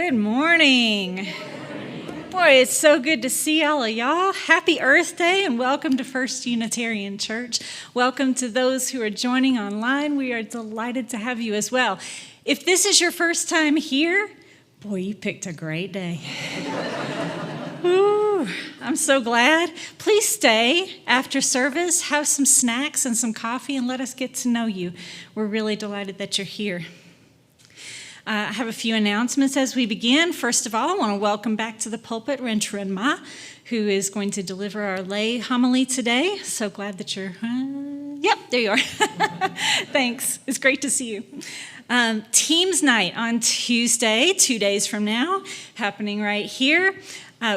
Good morning. Boy, it's so good to see all of y'all. Happy Earth Day and welcome to First Unitarian Church. Welcome to those who are joining online. We are delighted to have you as well. If this is your first time here, boy, you picked a great day. Ooh, I'm so glad. Please stay after service, have some snacks and some coffee, and let us get to know you. We're really delighted that you're here. I have a few announcements as we begin. First of all, I want to welcome back to the pulpit Ruen-chaun Ma, who is going to deliver our lay homily today. So glad that you're... Yep, there you are. Thanks. It's great to see you. Teams night on Tuesday, 2 days from now, happening right here.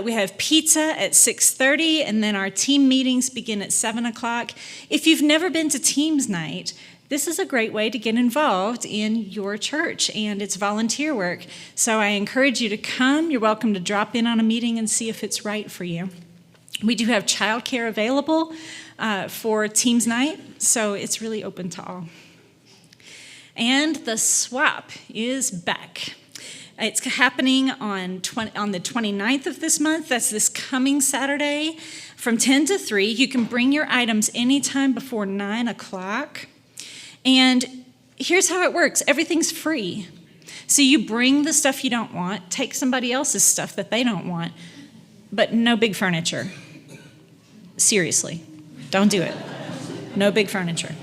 We have pizza at 6:30, and then our team meetings begin at 7 o'clock. If you've never been to Teams night, this is a great way to get involved in your church, and it's volunteer work. So I encourage you to come. You're welcome to drop in on a meeting and see if it's right for you. We do have childcare available for Teams night, so it's really open to all. And the swap is back. It's happening on the 29th of this month. That's this coming Saturday from 10 to 3. You can bring your items anytime before 9 o'clock. And here's how it works. Everything's free. So you bring the stuff you don't want, take somebody else's stuff that they don't want, but no big furniture. Seriously, don't do it. No big furniture.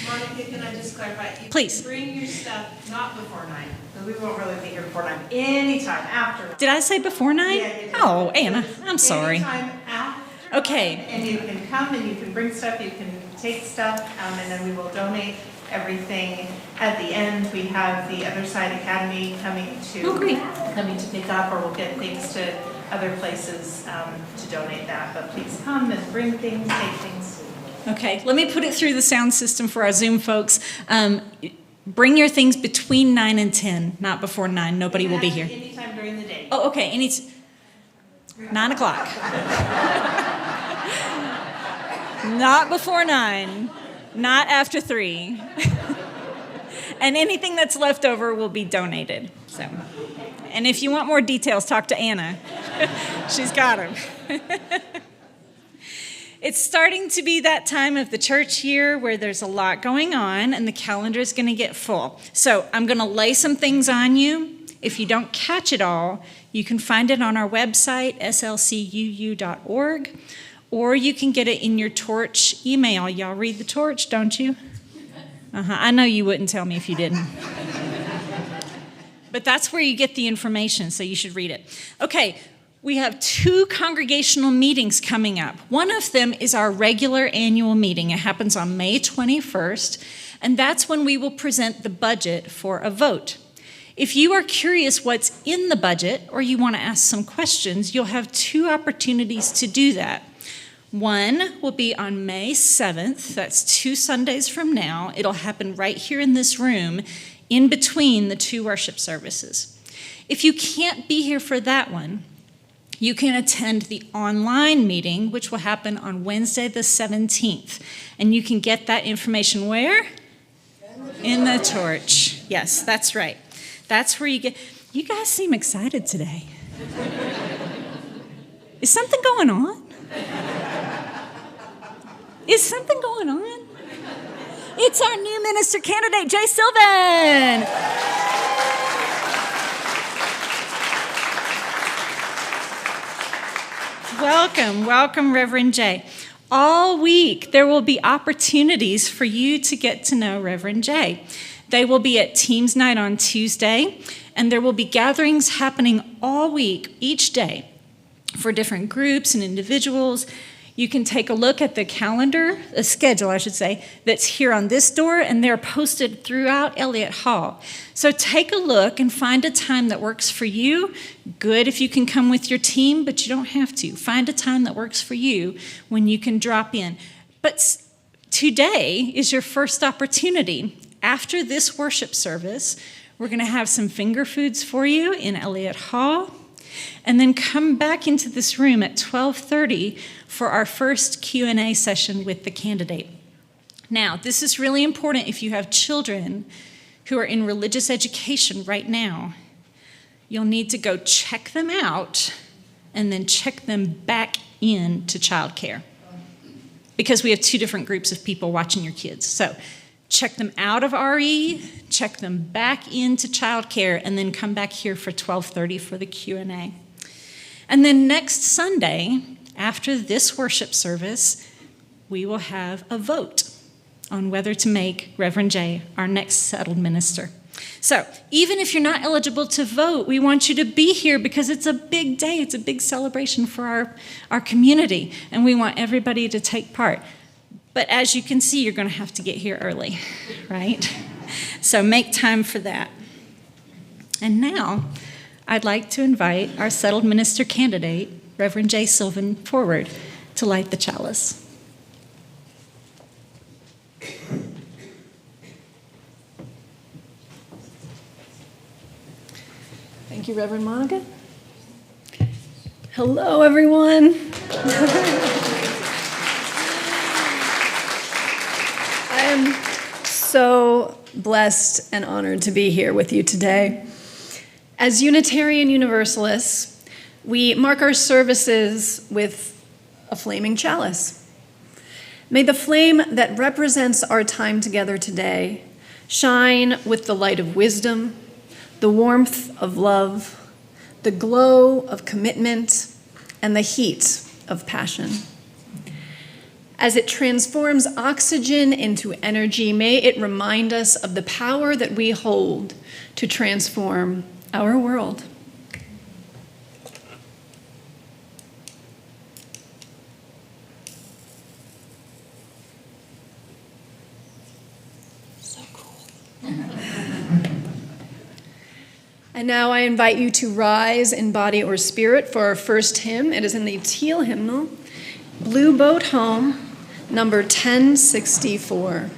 Monica, can I just clarify? Please. Bring your stuff not before 9, because we won't really be here before 9. Anytime after 9. Did I say before 9? Yeah, you did. Oh, Anna, I'm sorry. Anytime after. Okay. And you can come and you can bring stuff, you can take stuff, and then we will donate everything. At the end, we have the Other Side Academy coming to pick up, or we'll get things to other places to donate that. But please come and bring things, take things. Okay, let me put it through the sound system for our Zoom folks. Bring your things between 9 and 10, not before 9. Nobody will be here. Anytime during the day. Oh, okay, 9 o'clock. Not before 9, not after 3. And anything that's left over will be donated. So, and if you want more details, talk to Anna. She's got them. It's starting to be that time of the church year where there's a lot going on and the calendar is going to get full. So I'm going to lay some things on you. If you don't catch it all, you can find it on our website, slcuu.org, or you can get it in your Torch email. Y'all read the Torch, don't you? I know you wouldn't tell me if you didn't. But that's where you get the information, so you should read it. Okay. We have 2 congregational meetings coming up. One of them is our regular annual meeting. It happens on May 21st, and that's when we will present the budget for a vote. If you are curious what's in the budget or you want to ask some questions, you'll have 2 opportunities to do that. One will be on May 7th. That's 2 Sundays from now. It'll happen right here in this room in between the 2 worship services. If you can't be here for that one, you can attend the online meeting, which will happen on Wednesday the 17th. And you can get that information where? In the Torch. Yes, that's right. That's where you get... You guys seem excited today. Is something going on? Is something going on? It's our new minister candidate, J Sylvan. Welcome, Reverend J. All week, there will be opportunities for you to get to know Reverend J. They will be at Teams Night on Tuesday, and there will be gatherings happening all week, each day, for different groups and individuals. You can take a look at the calendar, the schedule, I should say, that's here on this door, and they're posted throughout Elliott Hall. So take a look and find a time that works for you. Good if you can come with your team, but you don't have to. Find a time that works for you when you can drop in. But today is your first opportunity. After this worship service, we're going to have some finger foods for you in Elliott Hall. And then come back into this room at 12:30 for our first Q&A session with the candidate. Now, this is really important if you have children who are in religious education right now. you'll need to go check them out and then check them back into childcare, because we have two different groups of people watching your kids. So check them out of RE, check them back into childcare, and then come back here for 12:30 for the Q&A. And then next Sunday, after this worship service, we will have a vote on whether to make Reverend J our next settled minister. So even if you're not eligible to vote, we want you to be here because it's a big day. It's a big celebration for our community, and we want everybody to take part. But as you can see, you're going to have to get here early, right? So make time for that. And now I'd like to invite our settled minister candidate, Reverend J Sylvan, forward to light the chalice. Thank you, Reverend Monica. Hello, everyone. I am so blessed and honored to be here with you today. As Unitarian Universalists, we mark our services with a flaming chalice. May the flame that represents our time together today shine with the light of wisdom, the warmth of love, the glow of commitment, and the heat of passion. As it transforms oxygen into energy, may it remind us of the power that we hold to transform our world. So cool. And now I invite you to rise in body or spirit for our first hymn. It is in the teal hymnal, Blue Boat Home, number 1064.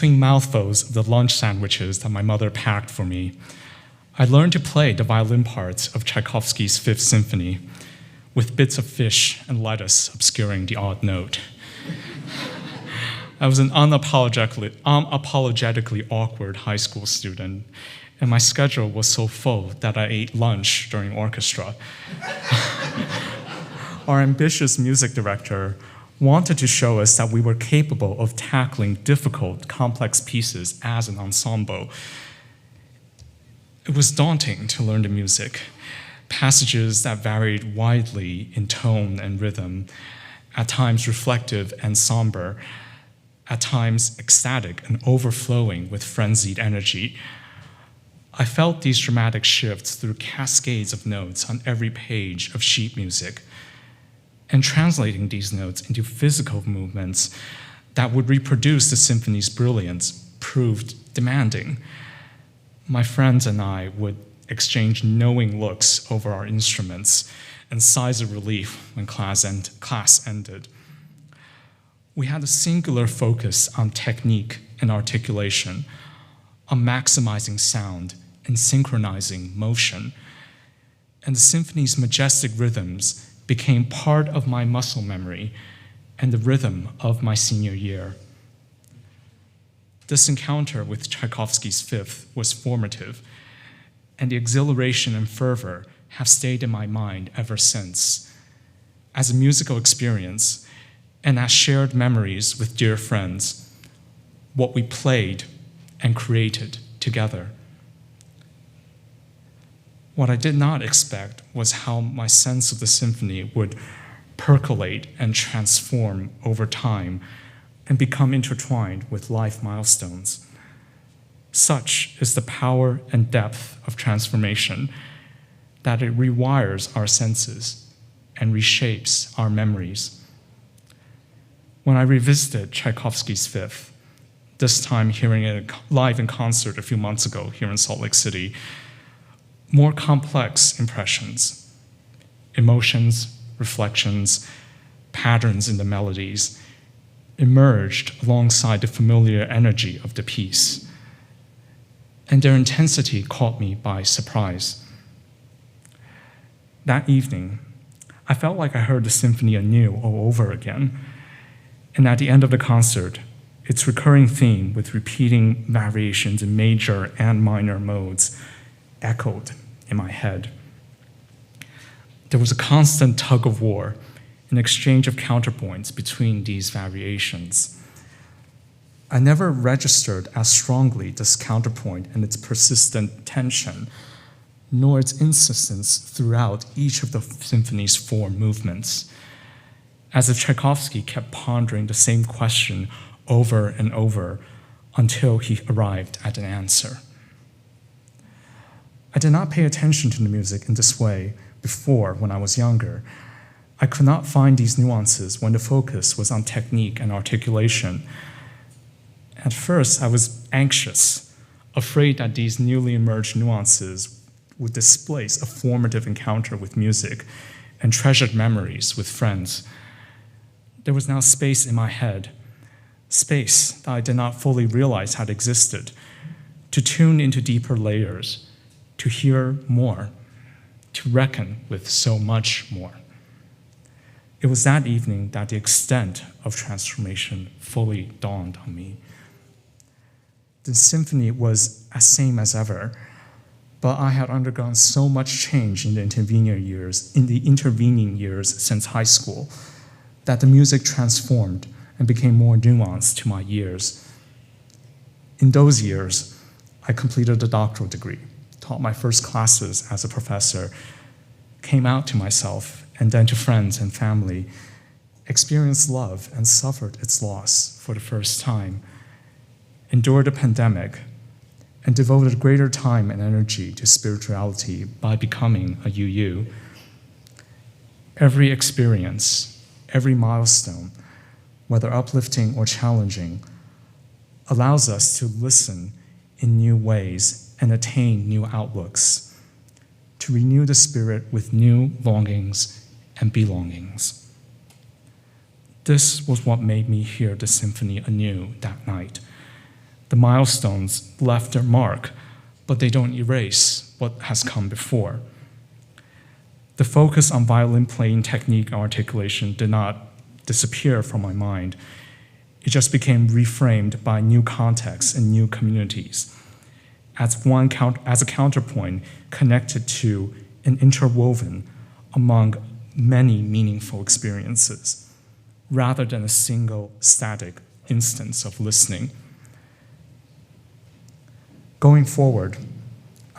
between mouthfuls of the lunch sandwiches that my mother packed for me, I learned to play the violin parts of Tchaikovsky's Fifth Symphony, with bits of fish and lettuce obscuring the odd note. I was an unapologetically awkward high school student, and my schedule was so full that I ate lunch during orchestra. Our ambitious music director wanted to show us that we were capable of tackling difficult, complex pieces as an ensemble. It was daunting to learn the music, passages that varied widely in tone and rhythm, at times reflective and somber, at times ecstatic and overflowing with frenzied energy. I felt these dramatic shifts through cascades of notes on every page of sheet music, and translating these notes into physical movements that would reproduce the symphony's brilliance proved demanding. My friends and I would exchange knowing looks over our instruments and sighs of relief when class ended. We had a singular focus on technique and articulation, on maximizing sound and synchronizing motion. And the symphony's majestic rhythms became part of my muscle memory and the rhythm of my senior year. This encounter with Tchaikovsky's Fifth was formative, and the exhilaration and fervor have stayed in my mind ever since. As a musical experience, and as shared memories with dear friends, what we played and created together. What I did not expect was how my sense of the symphony would percolate and transform over time and become intertwined with life milestones. Such is the power and depth of transformation that it rewires our senses and reshapes our memories. When I revisited Tchaikovsky's Fifth, this time hearing it live in concert a few months ago here in Salt Lake City, more complex impressions, emotions, reflections, patterns in the melodies emerged alongside the familiar energy of the piece, and their intensity caught me by surprise. That evening, I felt like I heard the symphony anew all over again, and at the end of the concert, its recurring theme with repeating variations in major and minor modes echoed in my head. There was a constant tug of war, an exchange of counterpoints between these variations. I never registered as strongly this counterpoint and its persistent tension, nor its insistence throughout each of the symphony's four movements, as if Tchaikovsky kept pondering the same question over and over until he arrived at an answer. I did not pay attention to the music in this way before when I was younger. I could not find these nuances when the focus was on technique and articulation. At first, I was anxious, afraid that these newly emerged nuances would displace a formative encounter with music and treasured memories with friends. There was now space in my head, space that I did not fully realize had existed, to tune into deeper layers, to hear more, to reckon with so much more. It was that evening that the extent of transformation fully dawned on me. The symphony was as same as ever, but I had undergone so much change in the intervening years since high school that the music transformed and became more nuanced to my years. In those years, I completed a doctoral degree, taught my first classes as a professor, came out to myself and then to friends and family, experienced love and suffered its loss for the first time, endured a pandemic, and devoted greater time and energy to spirituality by becoming a UU. Every experience, every milestone, whether uplifting or challenging, allows us to listen in new ways and attain new outlooks, to renew the spirit with new longings and belongings. This was what made me hear the symphony anew that night, The milestones left their mark, but they don't erase what has come before. The focus on violin playing technique and articulation did not disappear from my mind. It just became reframed by new contexts and new communities as a counterpoint connected to and interwoven among many meaningful experiences, rather than a single static instance of listening. Going forward,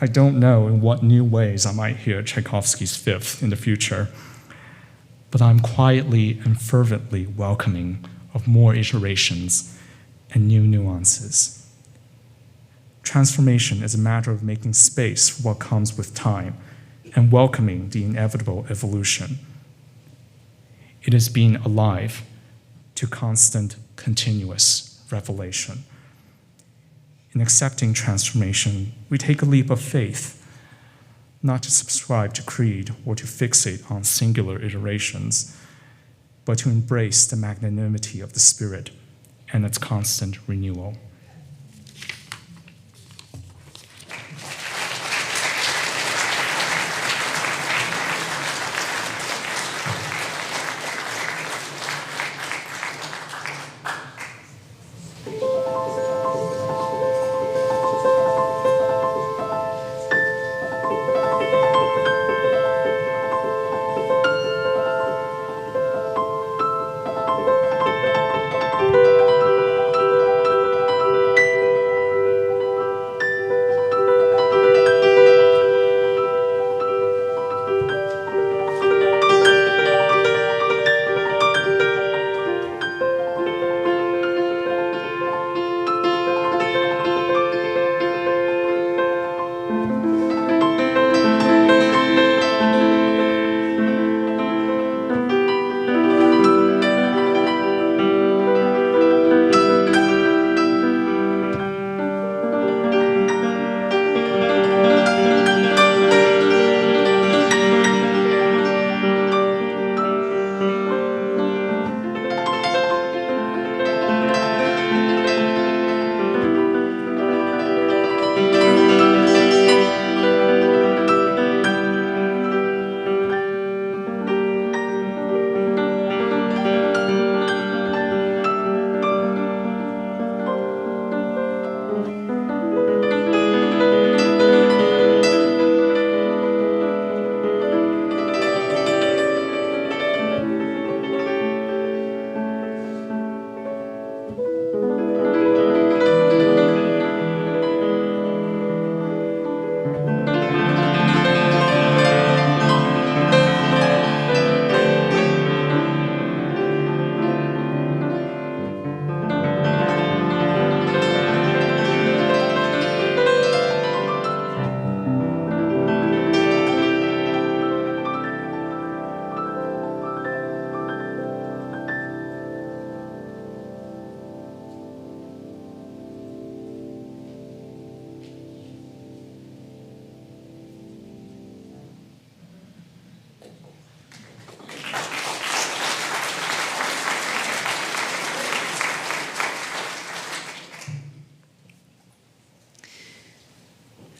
I don't know in what new ways I might hear Tchaikovsky's Fifth in the future, but I'm quietly and fervently welcoming of more iterations and new nuances. Transformation is a matter of making space for what comes with time and welcoming the inevitable evolution. It is being alive to constant, continuous revelation. In accepting transformation, we take a leap of faith, not to subscribe to creed or to fixate on singular iterations, but to embrace the magnanimity of the Spirit and its constant renewal.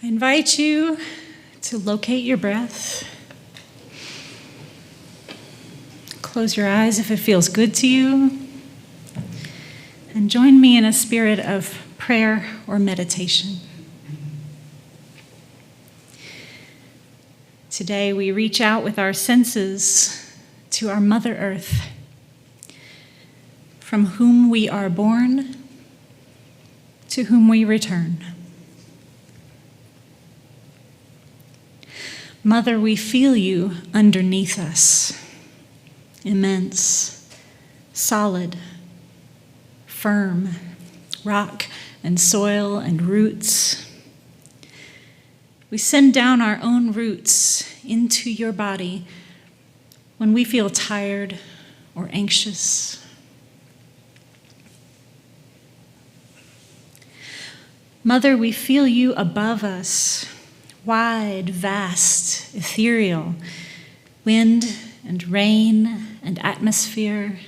I invite you to locate your breath. Close your eyes if it feels good to you. And join me in a spirit of prayer or meditation. Today we reach out with our senses to our Mother Earth, from whom we are born, to whom we return. Mother, we feel you underneath us, immense, solid, firm, rock and soil and roots. We send down our own roots into your body when we feel tired or anxious. Mother, we feel you above us, wide, vast, ethereal, wind and rain and atmosphere.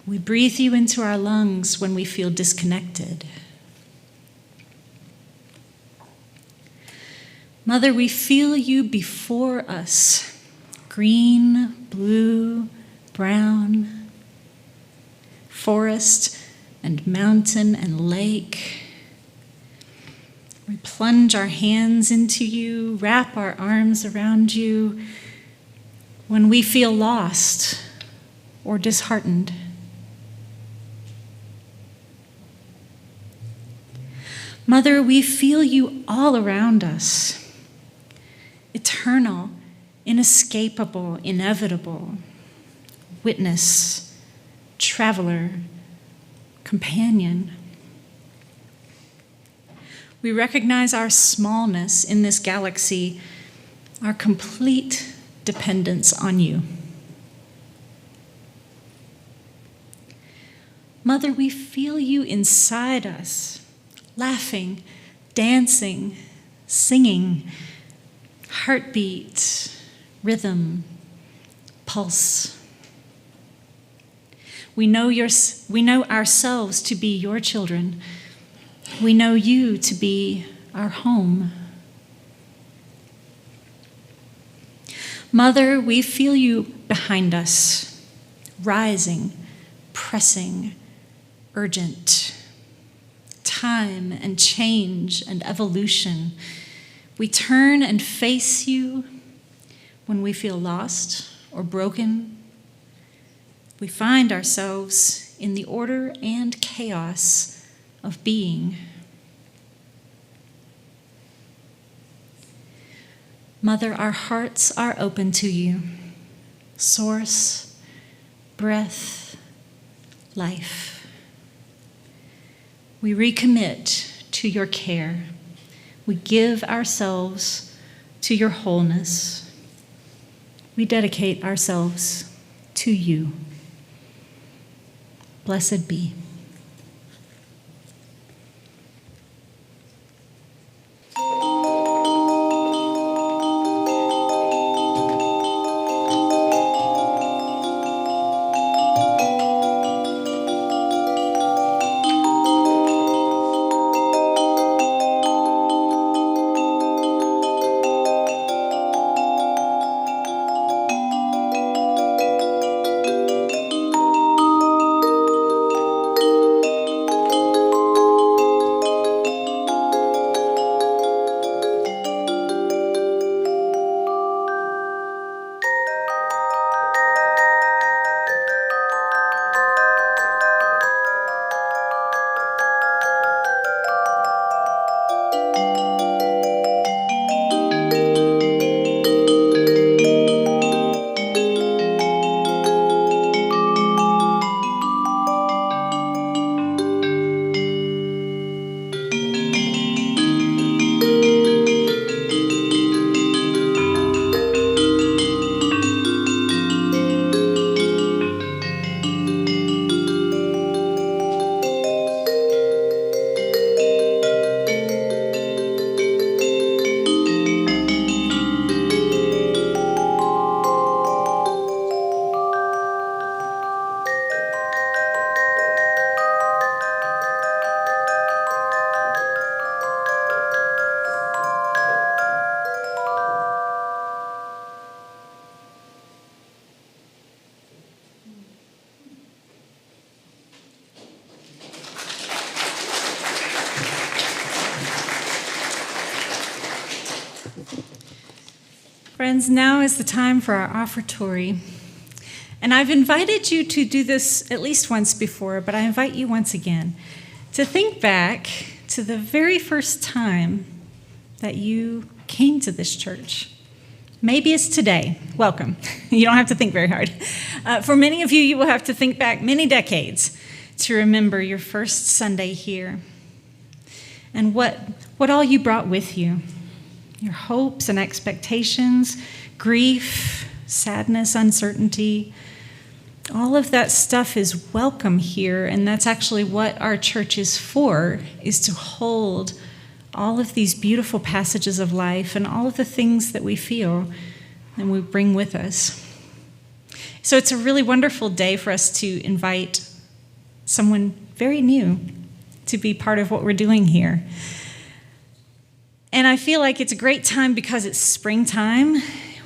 We breathe you into our lungs when we feel disconnected. Mother, we feel you before us, green, blue, brown, forest and mountain and lake. We plunge our hands into you, wrap our arms around you when we feel lost or disheartened. Mother, we feel you all around us. Eternal, inescapable, inevitable, witness, traveler, companion. We recognize our smallness in this galaxy, our complete dependence on you. Mother, we feel you inside us, laughing, dancing, singing, heartbeat, rhythm, pulse. We know ourselves to be your children. We know you to be our home. Mother, we feel you behind us, rising, pressing, urgent. Time and change and evolution. We turn and face you when we feel lost or broken. We find ourselves in the order and chaos of being. Mother, our hearts are open to you. Source, breath, life. We recommit to your care. We give ourselves to your wholeness. We dedicate ourselves to you. Blessed be. Friends, now is the time for our offertory. And I've invited you to do this at least once before, but I invite you once again to think back to the very first time that you came to this church. Maybe it's today. Welcome. You don't have to think very hard. For many of you, you will have to think back many decades to remember your first Sunday here and what all you brought with you. Your hopes and expectations, grief, sadness, uncertainty, all of that stuff is welcome here, and that's actually what our church is for, is to hold all of these beautiful passages of life and all of the things that we feel and we bring with us. So it's a really wonderful day for us to invite someone very new to be part of what we're doing here. And I feel like it's a great time because it's springtime.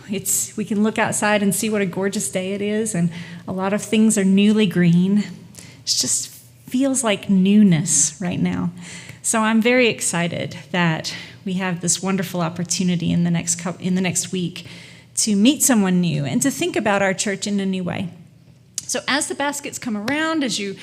We can look outside and see what a gorgeous day it is, and a lot of things are newly green. It just feels like newness right now. So I'm very excited that we have this wonderful opportunity in the next week to meet someone new and to think about our church in a new way. So as the baskets come around, as you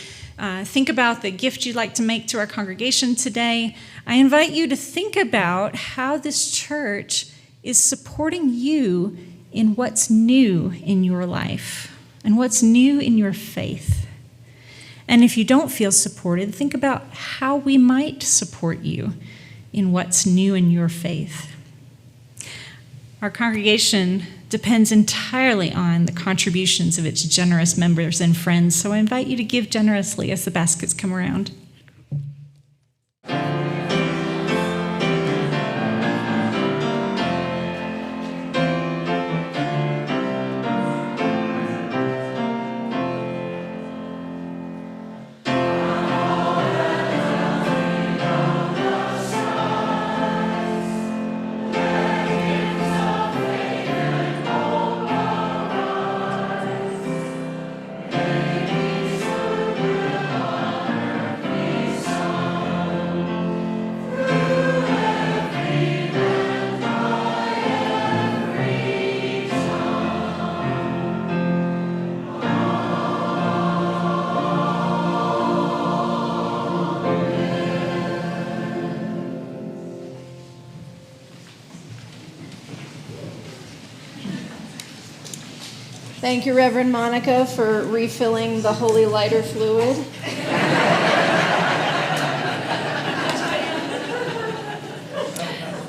think about the gift you'd like to make to our congregation today, I invite you to think about how this church is supporting you in what's new in your life and what's new in your faith. And if you don't feel supported, think about how we might support you in what's new in your faith. Our congregation depends entirely on the contributions of its generous members and friends, so I invite you to give generously as the baskets come around. Thank you, Reverend Monica, for refilling the holy lighter fluid.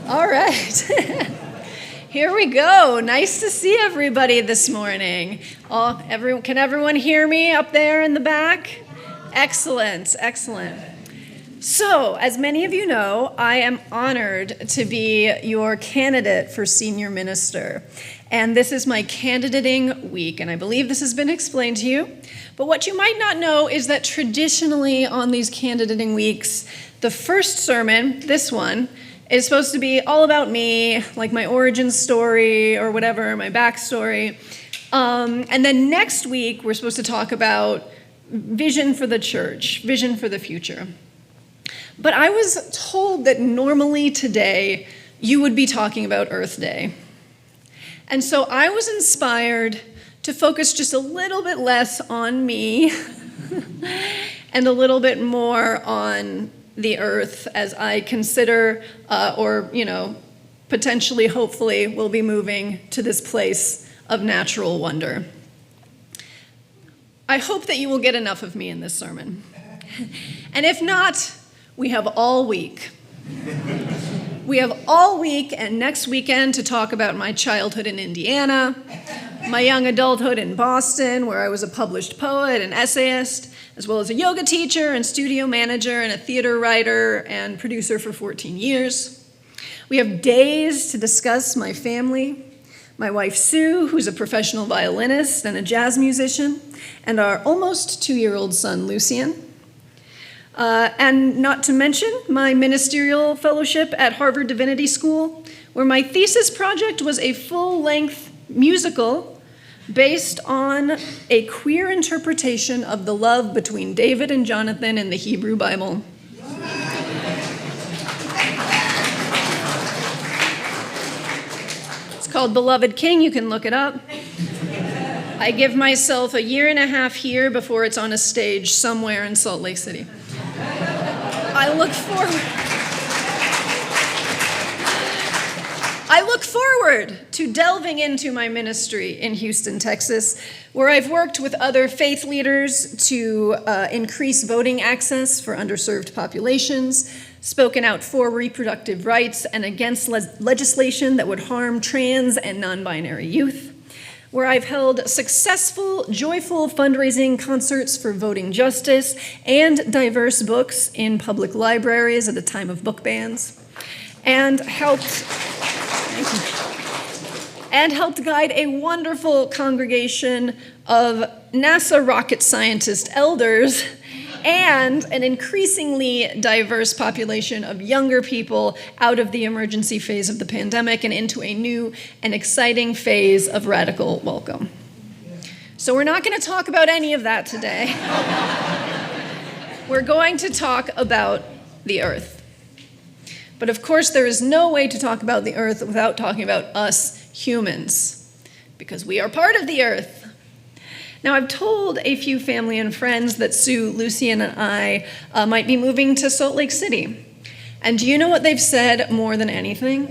All right. Here we go. Nice to see everybody this morning. Can everyone hear me up there in the back? Excellent, excellent. So, as many of you know, I am honored to be your candidate for senior minister. And this is my candidating week, and I believe this has been explained to you. But what you might not know is that traditionally on these candidating weeks, the first sermon, this one, is supposed to be all about me, like my origin story or whatever, my backstory. And then next week, we're supposed to talk about vision for the church, vision for the future. But I was told that normally today, you would be talking about Earth Day. And so I was inspired to focus just a little bit less on me and a little bit more on the earth as I consider, potentially, hopefully, will be moving to this place of natural wonder. I hope that you will get enough of me in this sermon. And if not, we have all week. We have all week and next weekend to talk about my childhood in Indiana, my young adulthood in Boston, where I was a published poet and essayist, as well as a yoga teacher and studio manager and a theater writer and producer for 14 years. We have days to discuss my family, my wife Sue, who's a professional violinist and a jazz musician, and our almost 2-year-old son, Lucian. And not to mention my ministerial fellowship at Harvard Divinity School, where my thesis project was a full-length musical based on a queer interpretation of the love between David and Jonathan in the Hebrew Bible. It's called Beloved King. You can look it up. I give myself a 1.5 years here before it's on a stage somewhere in Salt Lake City. I look forward to delving into my ministry in Houston, Texas, where I've worked with other faith leaders to increase voting access for underserved populations, spoken out for reproductive rights and against legislation that would harm trans and non-binary youth, where I've held successful, joyful fundraising concerts for voting justice and diverse books in public libraries at a time of book bans, and helped guide a wonderful congregation of NASA rocket scientist elders and an increasingly diverse population of younger people out of the emergency phase of the pandemic and into a new and exciting phase of radical welcome. So we're not going to talk about any of that today. We're going to talk about the earth. But of course, there is no way to talk about the earth without talking about us humans, because we are part of the earth. Now, I've told a few family and friends that Sue, Lucy, and I might be moving to Salt Lake City. And do you know what they've said more than anything?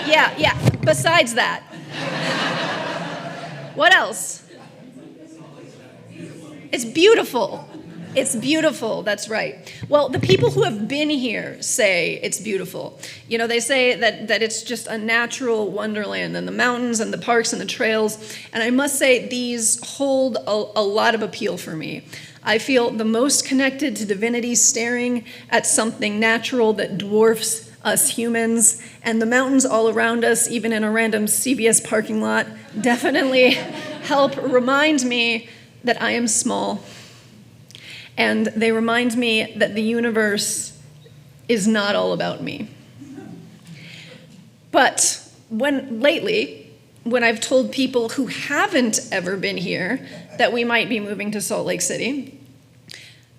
Yeah, besides that. What else? It's beautiful. It's beautiful, that's right. Well, the people who have been here say it's beautiful. You know, they say that it's just a natural wonderland, and the mountains and the parks and the trails. And I must say, these hold a lot of appeal for me. I feel the most connected to divinity staring at something natural that dwarfs us humans. And the mountains all around us, even in a random CVS parking lot, definitely help remind me that I am small. And they remind me that the universe is not all about me. But lately, when I've told people who haven't ever been here that we might be moving to Salt Lake City,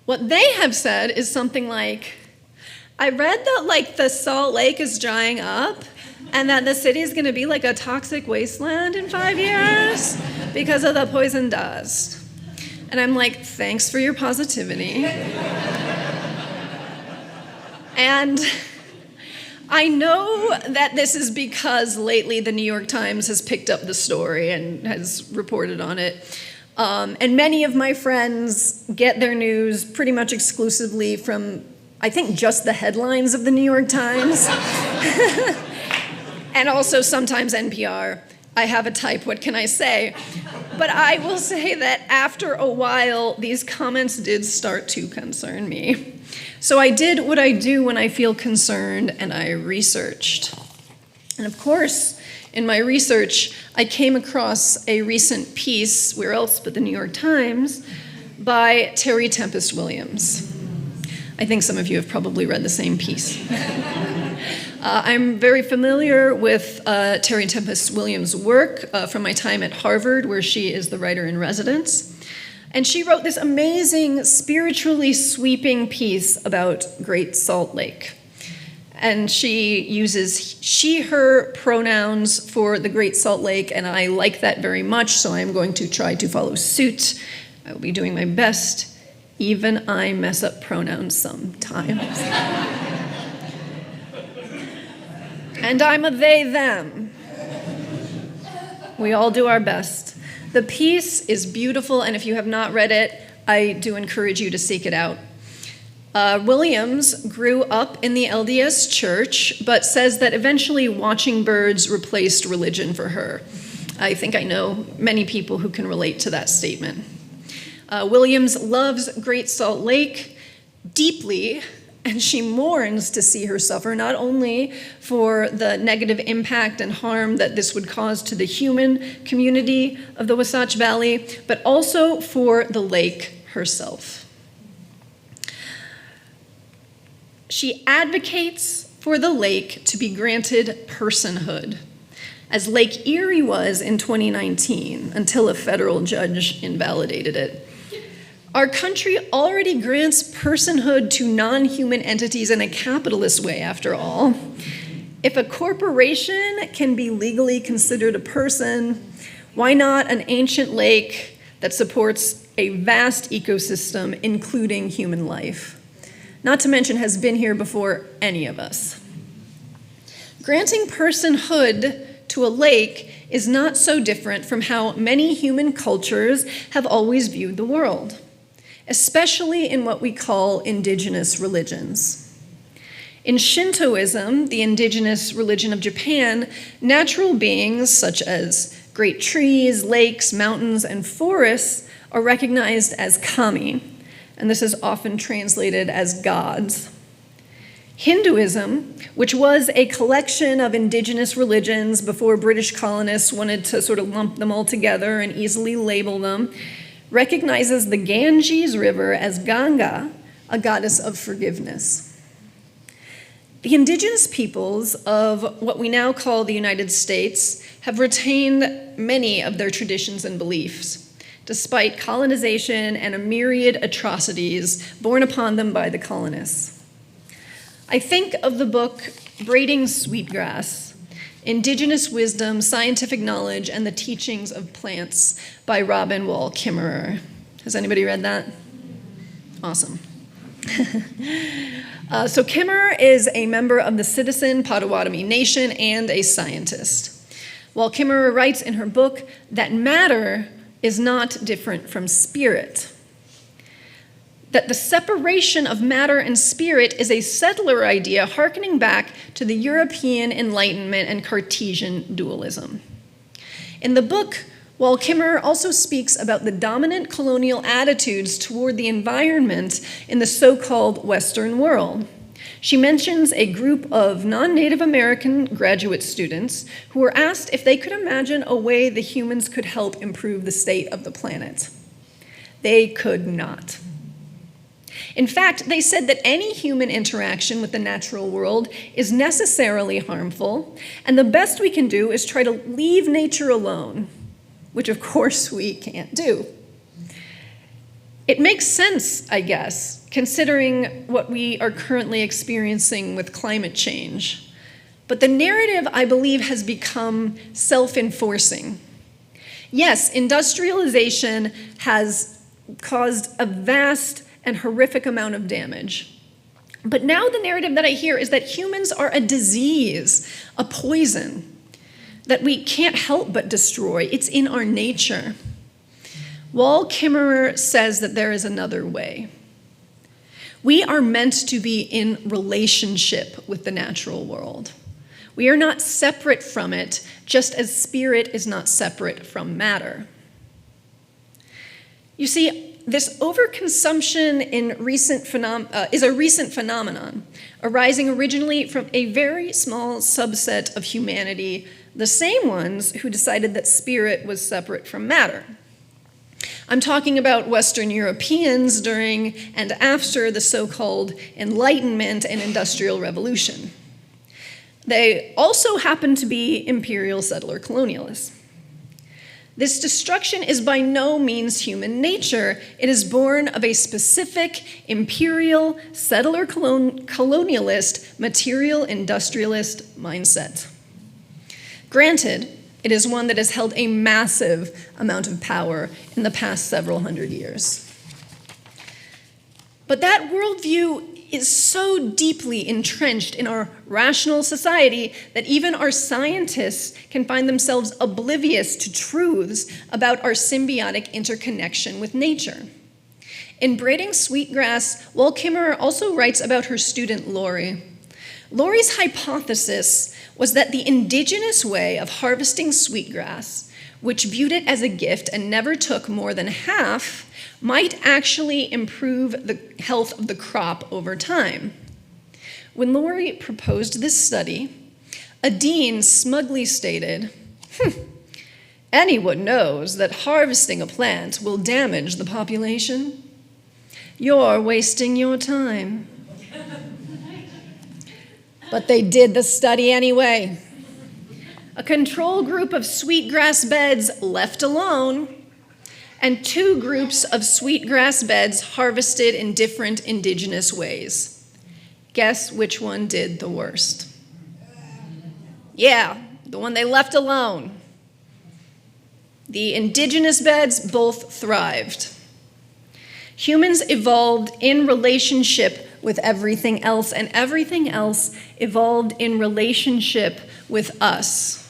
what they have said is something like, I read that the Salt Lake is drying up and that the city is going to be like a toxic wasteland in 5 years because of the poison dust. And I'm like, thanks for your positivity. And I know that this is because lately the New York Times has picked up the story and has reported on it. And many of my friends get their news pretty much exclusively from, I think, just the headlines of the New York Times. And also sometimes NPR. I have a type, what can I say? But I will say that after a while, these comments did start to concern me. So I did what I do when I feel concerned, and I researched. And of course, in my research, I came across a recent piece, where else but the New York Times, by Terry Tempest Williams. I think some of you have probably read the same piece. I'm very familiar with Terry Tempest Williams' work from my time at Harvard, where she is the writer-in-residence. And she wrote this amazing, spiritually sweeping piece about Great Salt Lake. And she uses she, her pronouns for the Great Salt Lake, and I like that very much, so I'm going to try to follow suit. I will be doing my best. Even I mess up pronouns sometimes. And I'm a they, them. We all do our best. The piece is beautiful, and if you have not read it, I do encourage you to seek it out. Williams grew up in the LDS Church, but says that eventually watching birds replaced religion for her. I think I know many people who can relate to that statement. Williams loves Great Salt Lake deeply, and she mourns to see her suffer, not only for the negative impact and harm that this would cause to the human community of the Wasatch Valley, but also for the lake herself. She advocates for the lake to be granted personhood, as Lake Erie was in 2019, until a federal judge invalidated it. Our country already grants personhood to non-human entities in a capitalist way, after all. If a corporation can be legally considered a person, why not an ancient lake that supports a vast ecosystem, including human life? Not to mention has been here before any of us. Granting personhood to a lake is not so different from how many human cultures have always viewed the world, especially in what we call indigenous religions. In Shintoism, the indigenous religion of Japan, natural beings such as great trees, lakes, mountains, and forests are recognized as kami, and this is often translated as gods. Hinduism, which was a collection of indigenous religions before British colonists wanted to sort of lump them all together and easily label them, recognizes the Ganges River as Ganga, a goddess of forgiveness. The indigenous peoples of what we now call the United States have retained many of their traditions and beliefs, despite colonization and a myriad atrocities borne upon them by the colonists. I think of the book Braiding Sweetgrass, Indigenous Wisdom, Scientific Knowledge, and the Teachings of Plants by Robin Wall Kimmerer. Has anybody read that? Awesome. So Kimmerer is a member of the Citizen Potawatomi Nation and a scientist. While Kimmerer writes in her book that matter is not different from spirit, that the separation of matter and spirit is a settler idea hearkening back to the European Enlightenment and Cartesian dualism. In the book, Wall Kimmerer also speaks about the dominant colonial attitudes toward the environment in the so-called Western world. She mentions a group of non-Native American graduate students who were asked if they could imagine a way the humans could help improve the state of the planet. They could not. In fact, they said that any human interaction with the natural world is necessarily harmful, and the best we can do is try to leave nature alone, which of course we can't do. It makes sense, I guess, considering what we are currently experiencing with climate change. But the narrative, I believe, has become self-enforcing. Yes, industrialization has caused a vast and horrific amount of damage. But now the narrative that I hear is that humans are a disease, a poison, that we can't help but destroy. It's in our nature. Wall Kimmerer says that there is another way. We are meant to be in relationship with the natural world. We are not separate from it, just as spirit is not separate from matter. You see, this overconsumption is a recent phenomenon, arising originally from a very small subset of humanity, the same ones who decided that spirit was separate from matter. I'm talking about Western Europeans during and after the so-called Enlightenment and Industrial Revolution. They also happen to be imperial settler colonialists. This destruction is by no means human nature. It is born of a specific imperial settler colonialist, material industrialist mindset. Granted, it is one that has held a massive amount of power in the past several hundred years. But that worldview is so deeply entrenched in our rational society that even our scientists can find themselves oblivious to truths about our symbiotic interconnection with nature. In Braiding Sweetgrass, Wall Kimmerer also writes about her student Lori. Lori's hypothesis was that the indigenous way of harvesting sweetgrass, which viewed it as a gift and never took more than half, might actually improve the health of the crop over time. When Lori proposed this study, a dean smugly stated, "Anyone knows that harvesting a plant will damage the population? You're wasting your time." But they did the study anyway. A control group of sweetgrass beds left alone, and 2 groups of sweetgrass beds harvested in different indigenous ways. Guess which one did the worst? Yeah, the one they left alone. The indigenous beds both thrived. Humans evolved in relationship with everything else, and everything else evolved in relationship with us.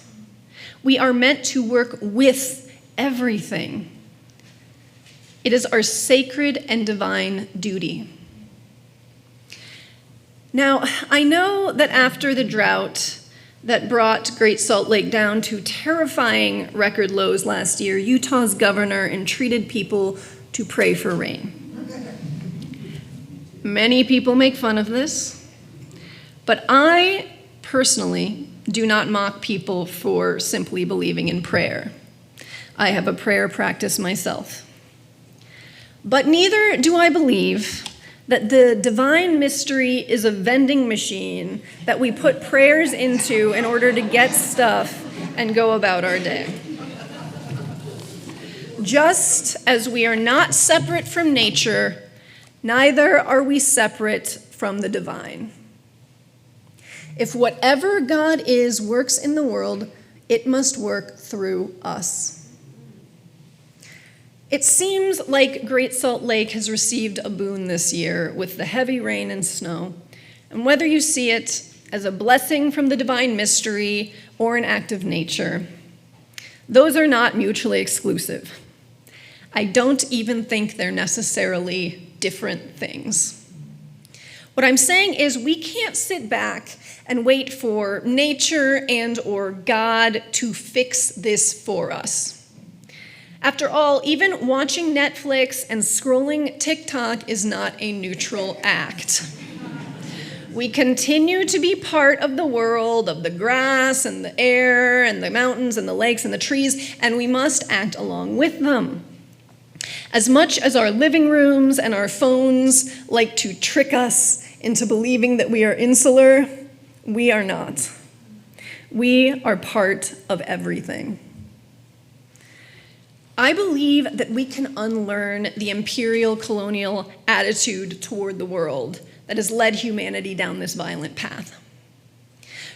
We are meant to work with everything. It is our sacred and divine duty. Now, I know that after the drought that brought Great Salt Lake down to terrifying record lows last year, Utah's governor entreated people to pray for rain. Many people make fun of this, but I personally do not mock people for simply believing in prayer. I have a prayer practice myself. But neither do I believe that the divine mystery is a vending machine that we put prayers into in order to get stuff and go about our day. Just as we are not separate from nature, neither are we separate from the divine. If whatever God is works in the world, it must work through us. It seems like Great Salt Lake has received a boon this year with the heavy rain and snow, and whether you see it as a blessing from the divine mystery or an act of nature, those are not mutually exclusive. I don't even think they're necessarily different things. What I'm saying is we can't sit back and wait for nature and or God to fix this for us. After all, even watching Netflix and scrolling TikTok is not a neutral act. We continue to be part of the world of the grass and the air and the mountains and the lakes and the trees, and we must act along with them. As much as our living rooms and our phones like to trick us into believing that we are insular, we are not. We are part of everything. I believe that we can unlearn the imperial colonial attitude toward the world that has led humanity down this violent path.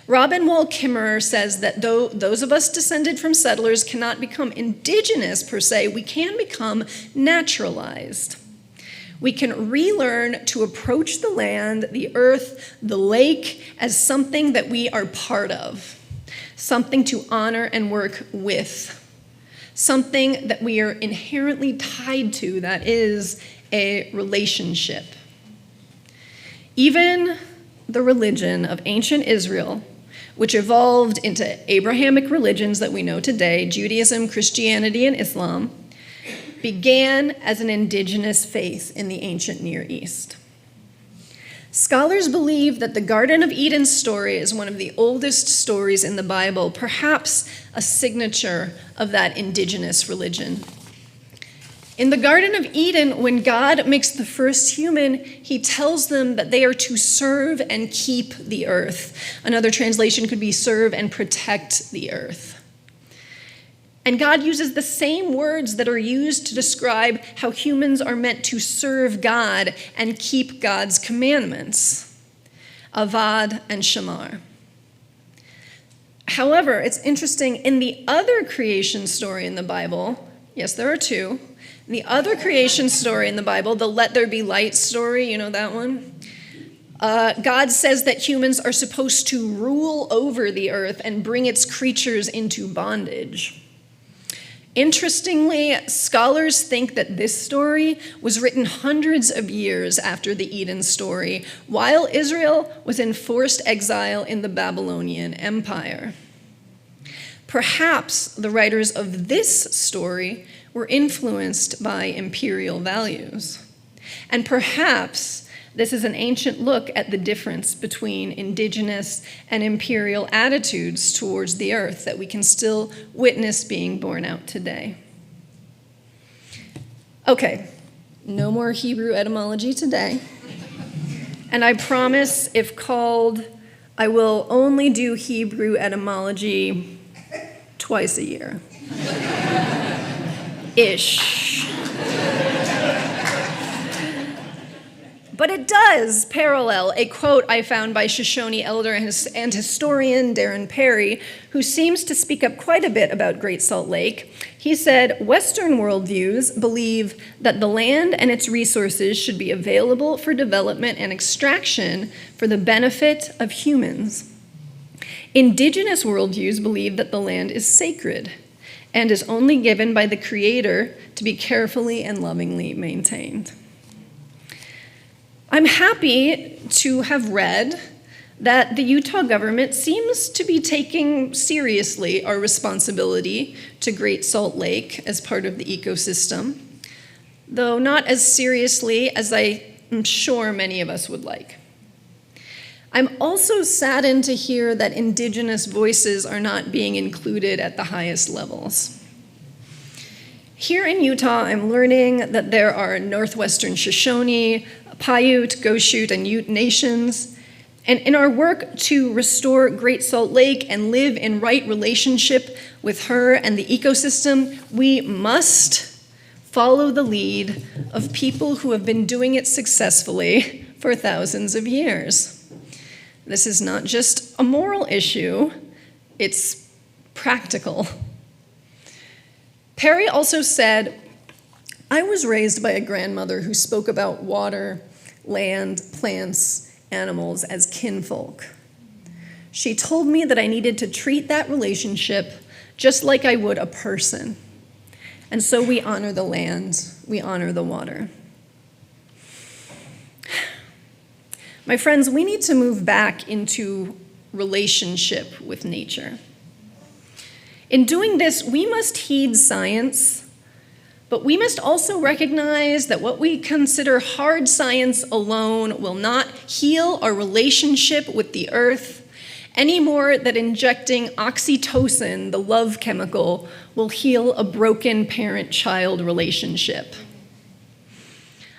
Robin Wall Kimmerer says that though those of us descended from settlers cannot become indigenous per se, we can become naturalized. We can relearn to approach the land, the earth, the lake as something that we are part of, something to honor and work with, something that we are inherently tied to, that is a relationship. Even the religion of ancient Israel, which evolved into Abrahamic religions that we know today, Judaism, Christianity, and Islam, began as an indigenous faith in the ancient Near East. Scholars believe that the Garden of Eden story is one of the oldest stories in the Bible, perhaps a signature of that indigenous religion. In the Garden of Eden, when God makes the first human, he tells them that they are to serve and keep the earth. Another translation could be serve and protect the earth. And God uses the same words that are used to describe how humans are meant to serve God and keep God's commandments, avad and shamar. However, it's interesting, in the other creation story in the Bible, yes, there are two, in the other creation story in the Bible, the let there be light story, you know that one? God says that humans are supposed to rule over the earth and bring its creatures into bondage. Interestingly, scholars think that this story was written hundreds of years after the Eden story, while Israel was in forced exile in the Babylonian Empire. Perhaps the writers of this story were influenced by imperial values. And perhaps this is an ancient look at the difference between indigenous and imperial attitudes towards the earth that we can still witness being borne out today. Okay, no more Hebrew etymology today. And I promise, if called, I will only do Hebrew etymology twice a year. Ish. But it does parallel a quote I found by Shoshone elder and historian Darren Perry, who seems to speak up quite a bit about Great Salt Lake. He said, "Western worldviews believe that the land and its resources should be available for development and extraction for the benefit of humans. Indigenous worldviews believe that the land is sacred and is only given by the Creator to be carefully and lovingly maintained." I'm happy to have read that the Utah government seems to be taking seriously our responsibility to Great Salt Lake as part of the ecosystem, though not as seriously as I am sure many of us would like. I'm also saddened to hear that Indigenous voices are not being included at the highest levels. Here in Utah, I'm learning that there are Northwestern Shoshone, Paiute, Goshute, and Ute nations. And in our work to restore Great Salt Lake and live in right relationship with her and the ecosystem, we must follow the lead of people who have been doing it successfully for thousands of years. This is not just a moral issue, it's practical. Perry also said, "I was raised by a grandmother who spoke about water, land, plants, animals as kinfolk. She told me that I needed to treat that relationship just like I would a person. And so we honor the land, we honor the water." My friends, we need to move back into relationship with nature. In doing this, we must heed science, but we must also recognize that what we consider hard science alone will not heal our relationship with the earth any more than injecting oxytocin, the love chemical, will heal a broken parent-child relationship.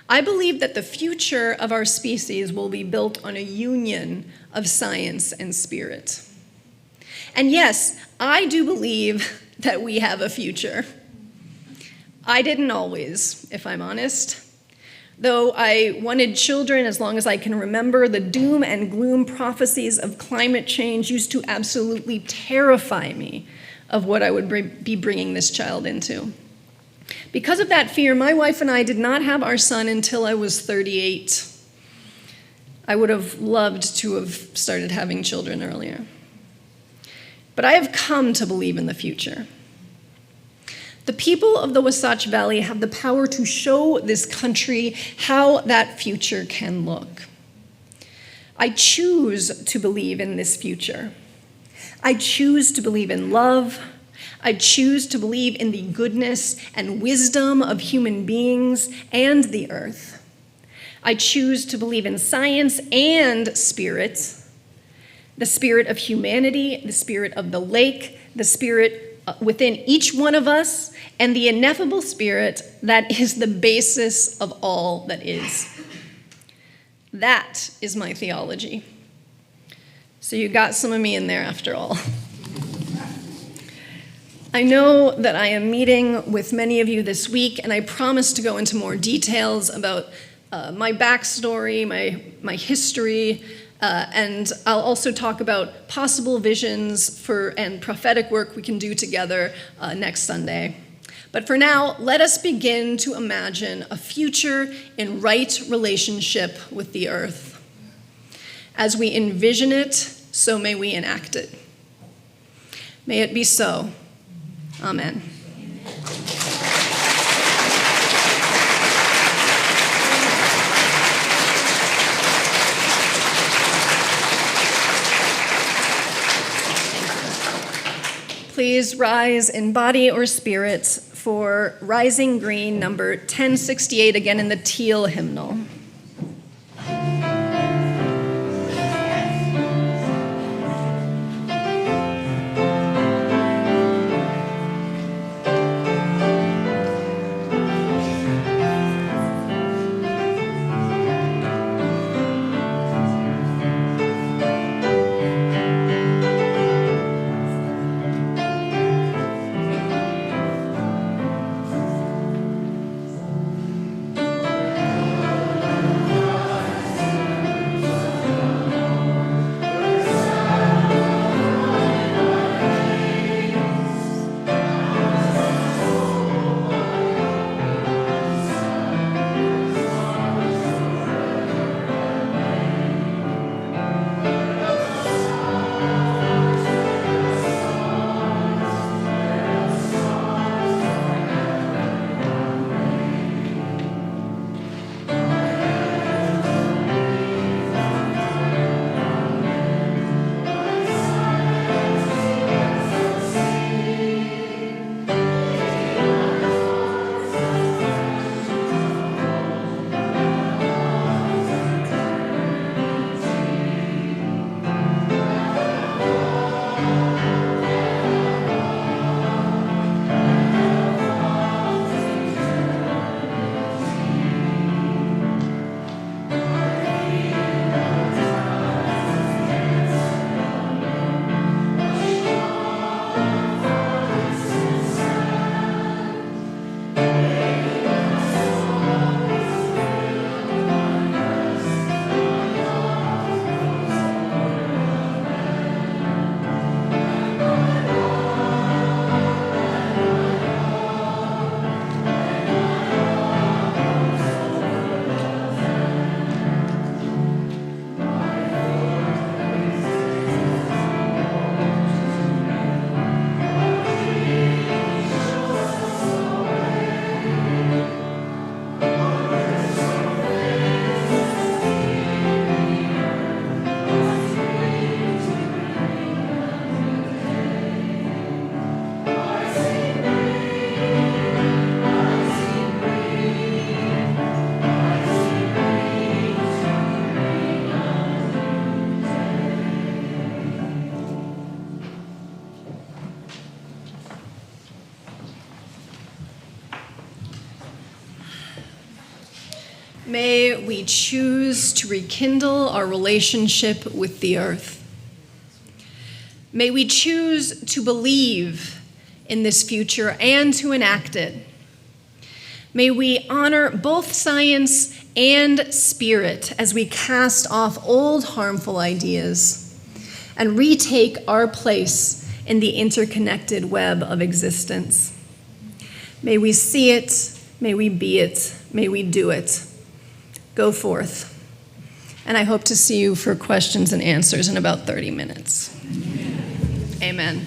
I believe that the future of our species will be built on a union of science and spirit. And yes, I do believe that we have a future. I didn't always, if I'm honest. Though I wanted children as long as I can remember, the doom and gloom prophecies of climate change used to absolutely terrify me of what I would be bringing this child into. Because of that fear, my wife and I did not have our son until I was 38. I would have loved to have started having children earlier. But I have come to believe in the future. The people of the Wasatch Valley have the power to show this country how that future can look. I choose to believe in this future. I choose to believe in love. I choose to believe in the goodness and wisdom of human beings and the earth. I choose to believe in science and spirit, the spirit of humanity, the spirit of the lake, the spirit within each one of us, and the ineffable spirit that is the basis of all that is. That is my theology. So you got some of me in there after all. I know that I am meeting with many of you this week, and I promise to go into more details about my backstory, my history, and I'll also talk about possible visions and prophetic work we can do together next Sunday. But for now, let us begin to imagine a future in right relationship with the earth. As we envision it, so may we enact it. May it be so. Amen. Please rise in body or spirit for Rising Green, number 1068, again in the teal hymnal. May we choose to rekindle our relationship with the earth. May we choose to believe in this future and to enact it. May we honor both science and spirit as we cast off old harmful ideas and retake our place in the interconnected web of existence. May we see it, may we be it, may we do it. Go forth. And I hope to see you for questions and answers in about 30 minutes. Amen.